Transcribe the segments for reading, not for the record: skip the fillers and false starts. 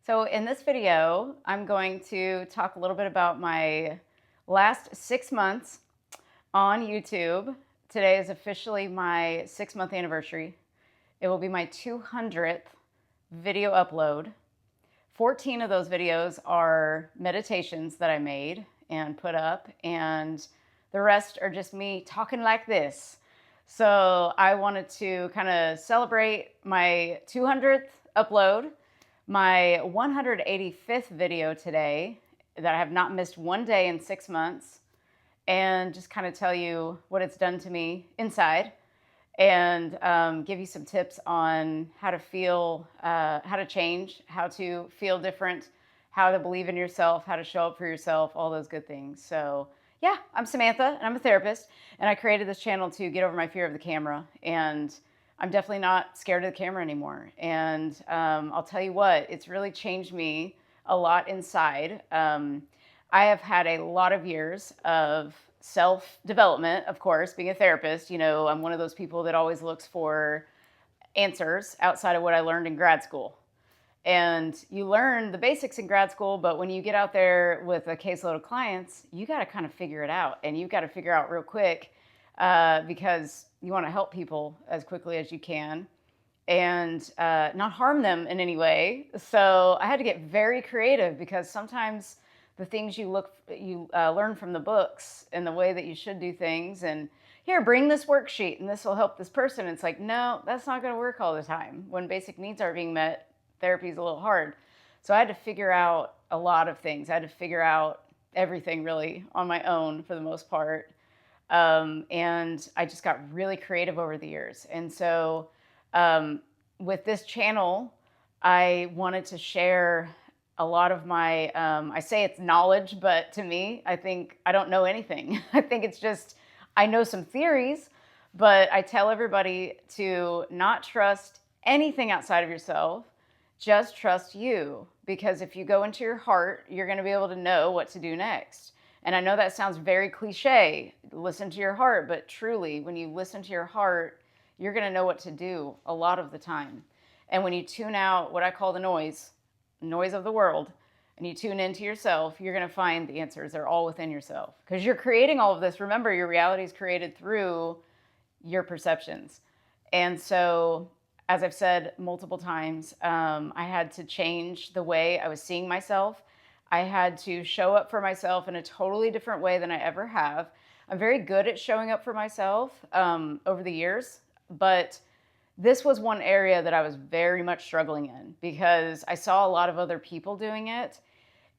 So in this video, I'm going to talk a little bit about my last 6 months on YouTube. Today is officially my 6-month anniversary. It will be my 200th video upload. 14 of those videos are meditations that I made and put up, and the rest are just me talking like this. So I wanted to kind of celebrate my 200th upload, my 185th video today that I have not missed one day in 6 months, and just kind of tell you what it's done to me inside, and give you some tips on how to feel, how to change, how to feel different, how to believe in yourself, how to show up for yourself, all those good things. So yeah, I'm Samantha, and I'm a therapist, and I created this channel to get over my fear of the camera, and I'm definitely not scared of the camera anymore. And I'll tell you what, it's really changed me a lot inside. I have had a lot of years of self-development, of course, being a therapist. You know, I'm one of those people that always looks for answers outside of what I learned in grad school. And you learn the basics in grad school, but when you get out there with a caseload of clients, you got to kind of figure it out. And you've got to figure out real quick because you want to help people as quickly as you can and not harm them in any way. So I had to get very creative because sometimes the things you learn from the books and the way that you should do things, and here, bring this worksheet and this will help this person. It's like, no, that's not going to work all the time. When basic needs are being met, therapy is a little hard. So I had to figure out a lot of things. I had to figure out everything really on my own for the most part. And I just got really creative over the years. And so with this channel, I wanted to share a lot of my, I say it's knowledge, but to me, I think I don't know anything. I think it's just, I know some theories, but I tell everybody to not trust anything outside of yourself. Just trust you, because if you go into your heart, you're going to be able to know what to do next. And I know that sounds very cliche, listen to your heart, but truly, when you listen to your heart, you're going to know what to do a lot of the time. And when you tune out what I call the noise of the world, and you tune into yourself, you're going to find the answers. They're all within yourself, because you're creating all of this. Remember, your reality is created through your perceptions. And so, as I've said multiple times, I had to change the way I was seeing myself. I had to show up for myself in a totally different way than I ever have. I'm very good at showing up for myself over the years, but this was one area that I was very much struggling in because I saw a lot of other people doing it,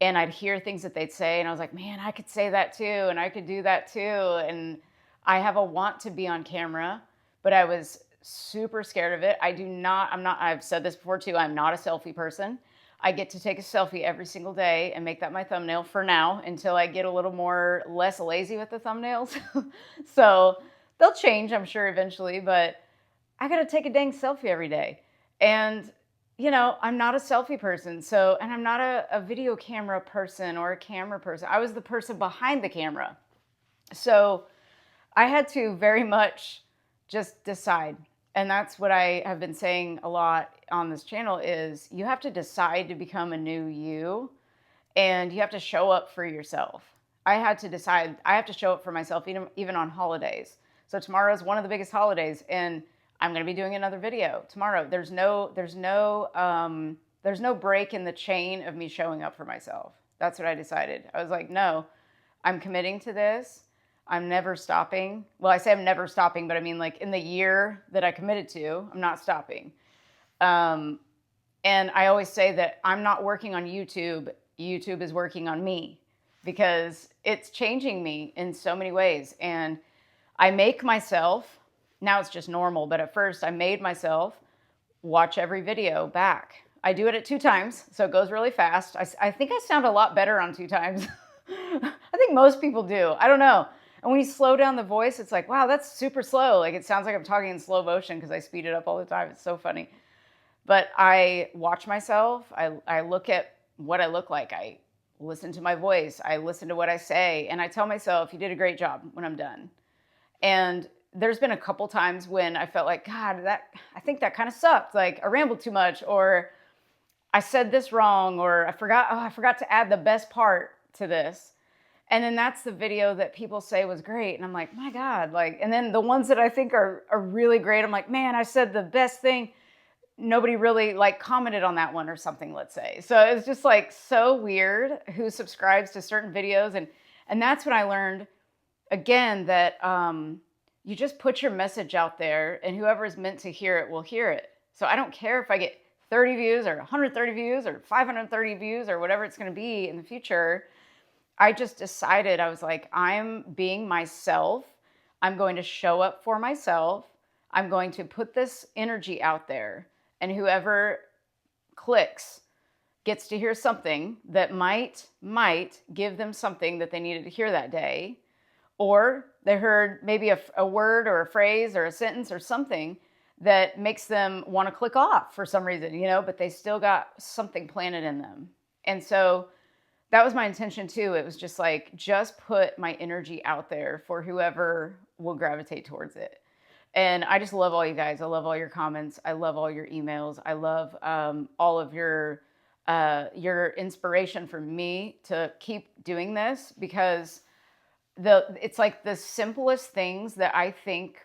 and I'd hear things that they'd say, and I was like, man, I could say that too, and I could do that too. And I have a want to be on camera, but I was super scared of it. I've said this before too, I'm not a selfie person. I get to take a selfie every single day and make that my thumbnail for now until I get a little less lazy with the thumbnails. So they'll change, I'm sure, eventually, but I got to take a dang selfie every day. And, you know, I'm not a selfie person. So, and I'm not a video camera person or a camera person. I was the person behind the camera. So I had to very much just decide. And that's what I have been saying a lot on this channel is you have to decide to become a new you, and you have to show up for yourself. I had to decide I have to show up for myself even on holidays. So tomorrow is one of the biggest holidays, and I'm going to be doing another video tomorrow. There's no break in the chain of me showing up for myself. That's what I decided. I was like, no, I'm committing to this. I'm never stopping. Well, I say I'm never stopping, but I mean like in the year that I committed to, I'm not stopping. And I always say that I'm not working on YouTube. YouTube is working on me because it's changing me in so many ways. And I make myself, now it's just normal, but at first I made myself watch every video back. I do it at 2 times, so it goes really fast. I think I sound a lot better on 2 times. I think most people do. I don't know. And when you slow down the voice, it's like, wow, that's super slow. Like it sounds like I'm talking in slow motion because I speed it up all the time. It's so funny. But I watch myself. I look at what I look like. I listen to my voice. I listen to what I say. And I tell myself, you did a great job when I'm done. And there's been a couple times when I felt like, God, I think that kind of sucked. Like I rambled too much, or I said this wrong, or I forgot to add the best part to this. And then that's the video that people say was great. And I'm like, my God, like, and then the ones that I think are really great, I'm like, man, I said the best thing. Nobody really like commented on that one or something, let's say. So it's just like so weird who subscribes to certain videos. And that's when I learned again that you just put your message out there and whoever is meant to hear it will hear it. So I don't care if I get 30 views or 130 views or 530 views or whatever it's going to be in the future. I just decided, I was like, I'm being myself. I'm going to show up for myself. I'm going to put this energy out there, and whoever clicks gets to hear something that might give them something that they needed to hear that day. Or they heard maybe a word or a phrase or a sentence or something that makes them want to click off for some reason, but they still got something planted in them. And so that was my intention too. It was just like, just put my energy out there for whoever will gravitate towards it. And I just love all you guys. I love all your comments. I love all your emails. I love all of your inspiration for me to keep doing this, because it's like the simplest things that I think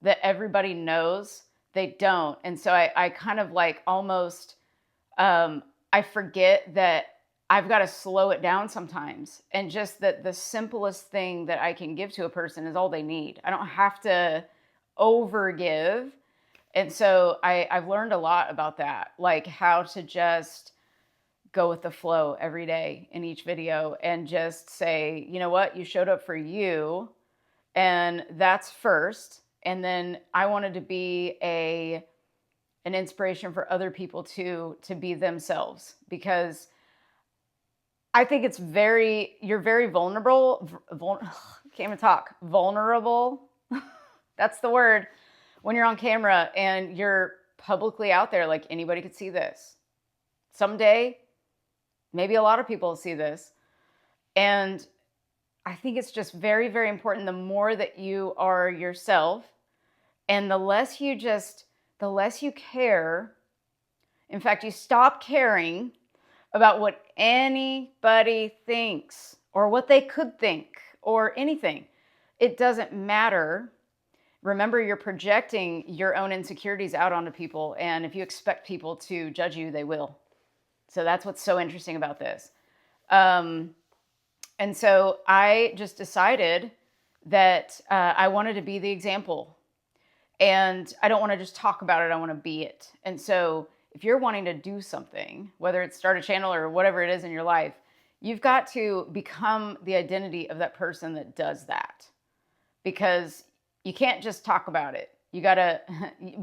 that everybody knows, they don't. And so I kind of like almost, I forget that I've got to slow it down sometimes. And just that the simplest thing that I can give to a person is all they need. I don't have to overgive. And so I've learned a lot about that, like how to just go with the flow every day in each video and just say, you know what, you showed up for you, and that's first. And then I wanted to be an inspiration for other people to be themselves, because I think you're very vulnerable. Can't even talk. Vulnerable. That's the word. When you're on camera and you're publicly out there, like anybody could see this. Someday, maybe a lot of people will see this. And I think it's just very, very important. The more that you are yourself, and the less you care, in fact, you stop caring about what anybody thinks or what they could think or anything. It doesn't matter. Remember, you're projecting your own insecurities out onto people. And if you expect people to judge you, they will. So that's what's so interesting about this. And so I just decided that I wanted to be the example. And I don't want to just talk about it. I want to be it. And so if you're wanting to do something, whether it's start a channel or whatever it is in your life, you've got to become the identity of that person that does that. Because you can't just talk about it. You got to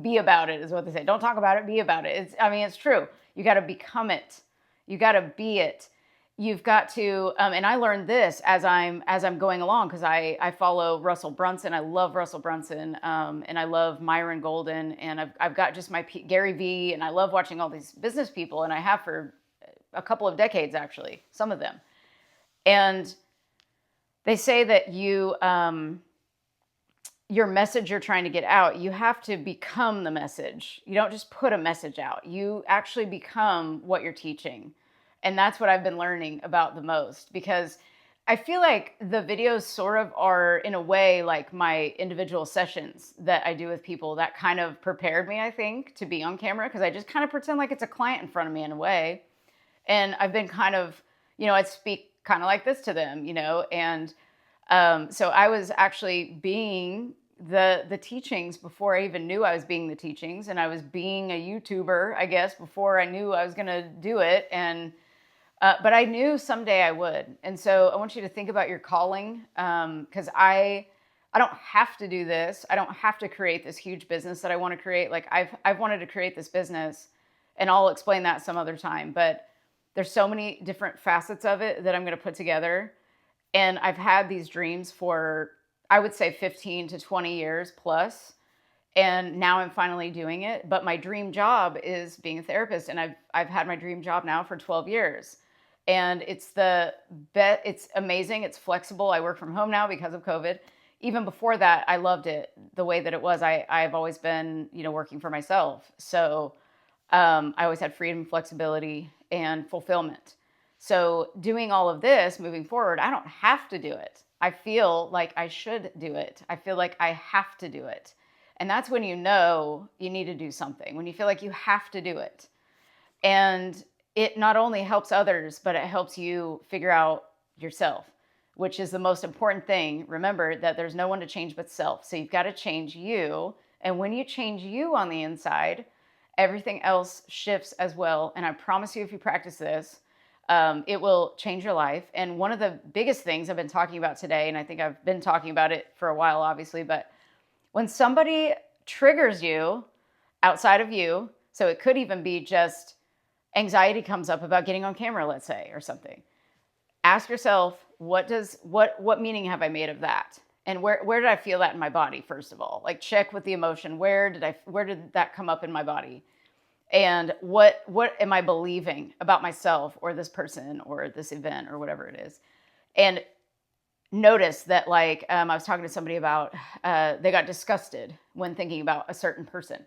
be about it, is what they say. Don't talk about it, be about it. It's true. You got to become it. You got to be it. You've got to, and I learned this as I'm going along, because I follow Russell Brunson. I love Russell Brunson, and I love Myron Golden, and I've got just my Gary Vee, and I love watching all these business people, and I have for a couple of decades, actually, some of them. And they say that your message you're trying to get out, you have to become the message. You don't just put a message out. You actually become what you're teaching. And that's what I've been learning about the most, because I feel like the videos sort of are, in a way, like my individual sessions that I do with people. That kind of prepared me, I think, to be on camera, because I just kind of pretend like it's a client in front of me in a way. And I've been kind of, I'd speak kind of like this to them, and so I was actually being the teachings before I even knew I was being the teachings, and I was being a YouTuber, I guess, before I knew I was going to do it. And but I knew someday I would. And so I want you to think about your calling, because I don't have to do this. I don't have to create this huge business that I want to create. Like I've wanted to create this business, and I'll explain that some other time. But there's so many different facets of it that I'm going to put together. And I've had these dreams for, I would say, 15 to 20 years plus. And now I'm finally doing it. But my dream job is being a therapist. And I've had my dream job now for 12 years. And it's amazing. It's flexible. I work from home now because of COVID. Even before that, I loved it the way that it was. I've always been, working for myself. So I always had freedom, flexibility, and fulfillment. So doing all of this moving forward, I don't have to do it. I feel like I should do it. I feel like I have to do it. And that's when you know you need to do something, when you feel like you have to do it. And it not only helps others, but it helps you figure out yourself, which is the most important thing. Remember that there's no one to change but self. So you've got to change you. And when you change you on the inside, everything else shifts as well. And I promise you, if you practice this, it will change your life. And one of the biggest things I've been talking about today, and I think I've been talking about it for a while, obviously, but when somebody triggers you outside of you, so it could even be just anxiety comes up about getting on camera, let's say, or something. Ask yourself, what meaning have I made of that? And where did I feel that in my body, first of all? Like, check with the emotion. Where did that come up in my body? And what am I believing about myself or this person or this event or whatever it is? And notice that, like, I was talking to somebody about, they got disgusted when thinking about a certain person.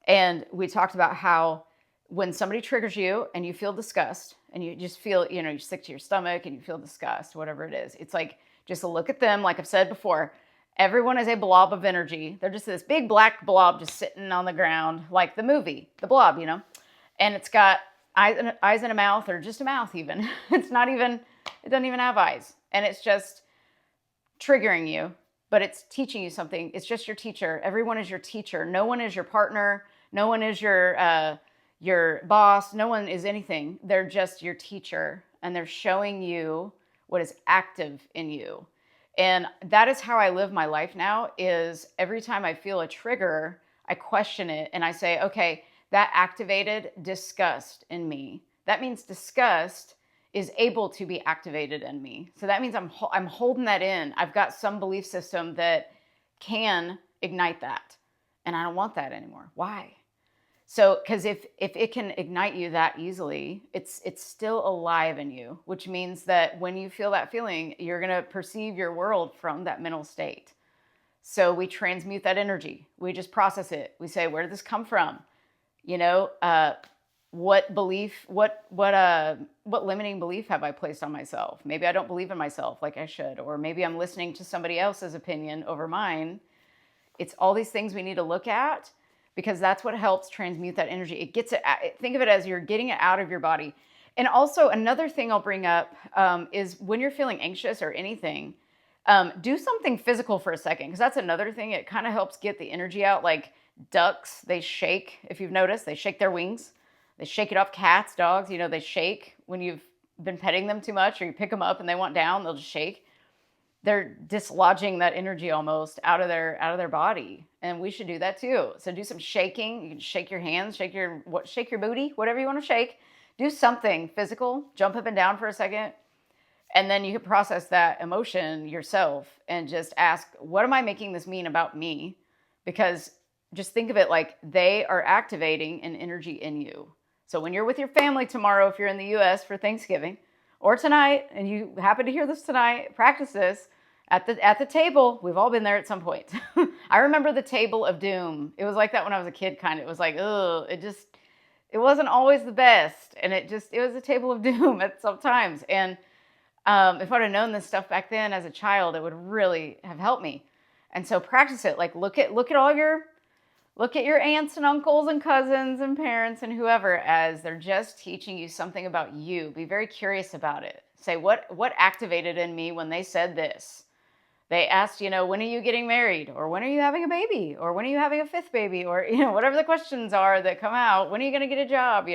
And we talked about how when somebody triggers you and you feel disgust and you just feel, you're sick to your stomach and you feel disgust, whatever it is, it's like, just look at them. Like I've said before, everyone is a blob of energy. They're just this big black blob just sitting on the ground, like the movie, The Blob, and it's got eyes and a mouth, or just a mouth even. It doesn't even have eyes. And it's just triggering you, but it's teaching you something. It's just your teacher. Everyone is your teacher. No one is your partner. No one is your boss. No one is anything. They're just your teacher, and they're showing you what is active in you. And that is how I live my life now, is every time I feel a trigger, I question it and I say, okay, that activated disgust in me. That means disgust is able to be activated in me. So that means I'm holding that in. I've got some belief system that can ignite that. And I don't want that anymore. Why? So, because if it can ignite you that easily, it's still alive in you, which means that when you feel that feeling, you're going to perceive your world from that mental state. So we transmute that energy. We just process it. We say, where did this come from? What belief, what limiting belief have I placed on myself? Maybe I don't believe in myself like I should, or maybe I'm listening to somebody else's opinion over mine. It's all these things we need to look at, because that's what helps transmute that energy. It gets it. Think of it as you're getting it out of your body. And also another thing I'll bring up is when you're feeling anxious or anything, do something physical for a second, because that's another thing. It kind of helps get the energy out. Like ducks, they shake. If you've noticed, they shake their wings. They shake it off. Cats, dogs, they shake when you've been petting them too much, or you pick them up and they want down, they'll just shake. They're dislodging that energy almost out of their body. And we should do that too. So do some shaking. You can shake your hands, shake your booty, whatever you want to shake. Do something physical, jump up and down for a second. And then you can process that emotion yourself and just ask, what am I making this mean about me? Because just think of it like they are activating an energy in you. So when you're with your family tomorrow, if you're in the US for Thanksgiving, or tonight, and you happen to hear this tonight, practice this at the table. We've all been there at some point. I remember the table of doom. It was like that when I was a kid, kind of. It was like, it wasn't always the best. And it was a table of doom at some times. And if I'd have known this stuff back then as a child, it would really have helped me. And so practice it. Like look at your aunts and uncles and cousins and parents and whoever as they're just teaching you something about you. Be very curious about it. Say, what activated in me when they said this? They asked, when are you getting married? Or when are you having a baby? Or when are you having a fifth baby? Or, whatever the questions are that come out. When are you going to get a job?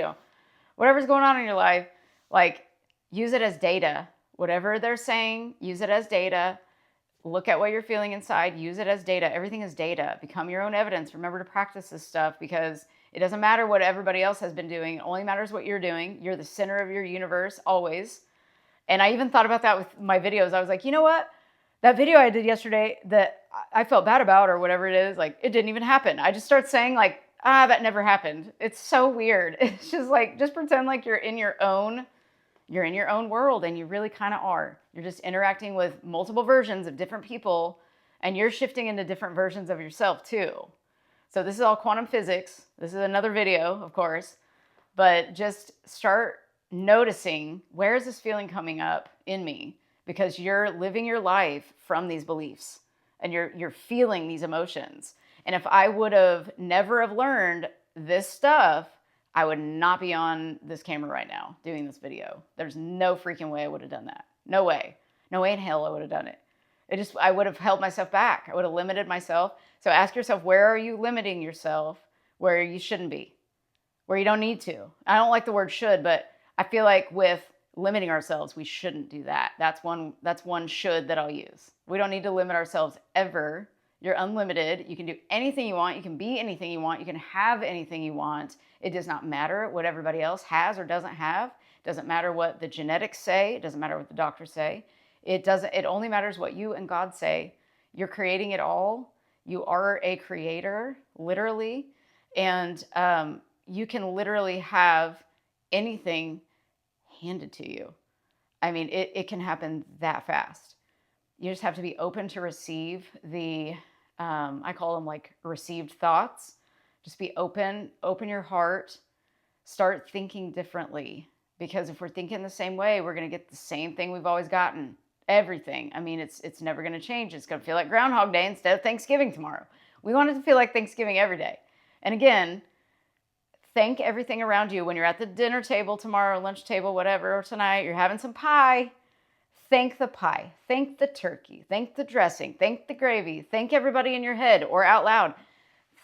Whatever's going on in your life, like use it as data. Whatever they're saying, use it as data. Look at what you're feeling inside. Use it as data. Everything is data. Become your own evidence. Remember to practice this stuff, because it doesn't matter what everybody else has been doing. It only matters what you're doing. You're the center of your universe, always. And I even thought about that with my videos. I was like, you know what? That video I did yesterday that I felt bad about, or whatever it is, like it didn't even happen. I just start saying like, that never happened. It's so weird. It's just like, just pretend like you're in your own world, and you really kind of are. You're just interacting with multiple versions of different people, and you're shifting into different versions of yourself too. So this is all quantum physics. This is another video, of course, but just start noticing, where is this feeling coming up in me? Because you're living your life from these beliefs and you're feeling these emotions. And if I would have never have learned this stuff, I would not be on this camera right now doing this video. There's no freaking way I would have done that. No way. No way in hell I would have done it. I would have held myself back. I would have limited myself. So ask yourself, where are you limiting yourself where you shouldn't be, where you don't need to? I don't like the word should, but I feel like with limiting ourselves, we shouldn't do that. That's one should that I'll use. We don't need to limit ourselves ever. You're unlimited. You can do anything you want. You can be anything you want. You can have anything you want. It does not matter what everybody else has or doesn't have. It doesn't matter what the genetics say. It doesn't matter what the doctors say. It only matters what you and God say. You're creating it all. You are a creator, literally. And you can literally have anything handed to you. I mean, it can happen that fast. You just have to be open to receive I call them like received thoughts. Just be open your heart, start thinking differently. Because if we're thinking the same way, we're going to get the same thing we've always gotten. Everything. I mean, it's never going to change. It's going to feel like Groundhog Day instead of Thanksgiving tomorrow. We want it to feel like Thanksgiving every day. And again, thank everything around you. When you're at the dinner table tomorrow, lunch table, whatever, or tonight, you're having some pie. Thank the pie. Thank the turkey. Thank the dressing. Thank the gravy. Thank everybody in your head or out loud.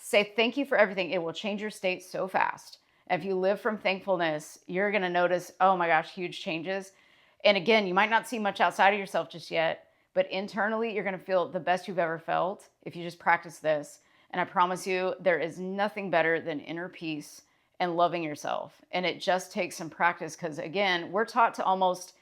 Say thank you for everything. It will change your state so fast. And if you live from thankfulness, you're going to notice, oh my gosh, huge changes. And again, you might not see much outside of yourself just yet, but internally, you're going to feel the best you've ever felt if you just practice this. And I promise you, there is nothing better than inner peace and loving yourself. And it just takes some practice because, again, we're taught to almost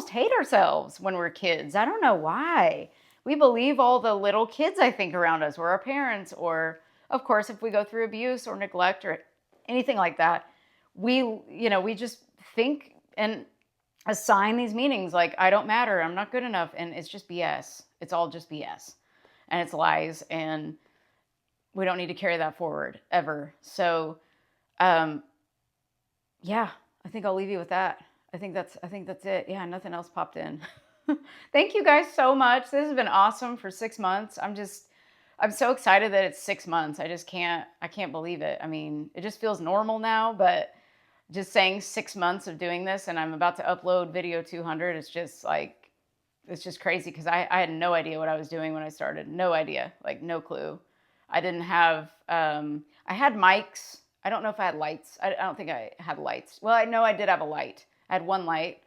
hate ourselves when we're kids. I don't know why. We believe all the little kids, I think, around us, or our parents, or, of course, if we go through abuse or neglect or anything like that, we just think and assign these meanings like, I don't matter, I'm not good enough, and it's just BS. It's all just BS, and it's lies, and we don't need to carry that forward ever. So, yeah, I think I'll leave you with that. I think that's it. Yeah, nothing else popped in. Thank you guys so much. This has been awesome for 6 months. I'm so excited that it's 6 months. I can't believe it. I mean, it just feels normal now, but just saying 6 months of doing this and I'm about to upload video 200, it's just crazy because I had no idea what I was doing when I started. No idea, like no clue. I didn't have, I had mics. I don't know if I had lights. I don't think I had lights. Well, I know I did have a light. I had one light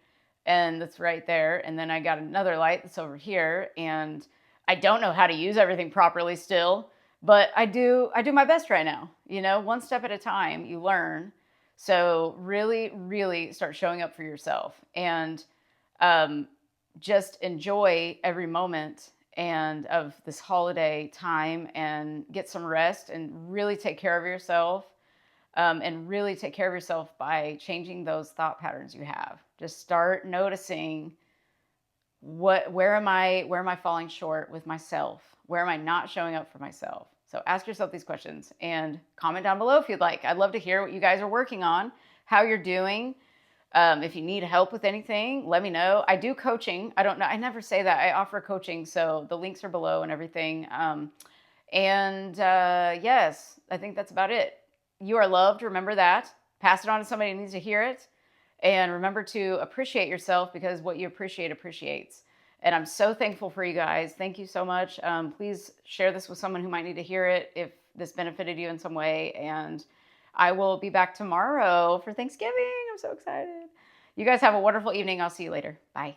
and that's right there. And then I got another light that's over here. And I don't know how to use everything properly still, but I do my best right now. One step at a time, you learn. So really, really start showing up for yourself and just enjoy every moment and of this holiday time and get some rest and really take care of yourself. And really take care of yourself by changing those thought patterns you have. Just start noticing where am I falling short with myself? Where am I not showing up for myself? So ask yourself these questions and comment down below if you'd like. I'd love to hear what you guys are working on, how you're doing. If you need help with anything, let me know. I do coaching. I don't know. I never say that. I offer coaching. So the links are below and everything. Yes, I think that's about it. You are loved. Remember that. Pass it on to somebody who needs to hear it. And remember to appreciate yourself because what you appreciate appreciates. And I'm so thankful for you guys. Thank you so much. Please share this with someone who might need to hear it if this benefited you in some way. And I will be back tomorrow for Thanksgiving. I'm so excited. You guys have a wonderful evening. I'll see you later. Bye.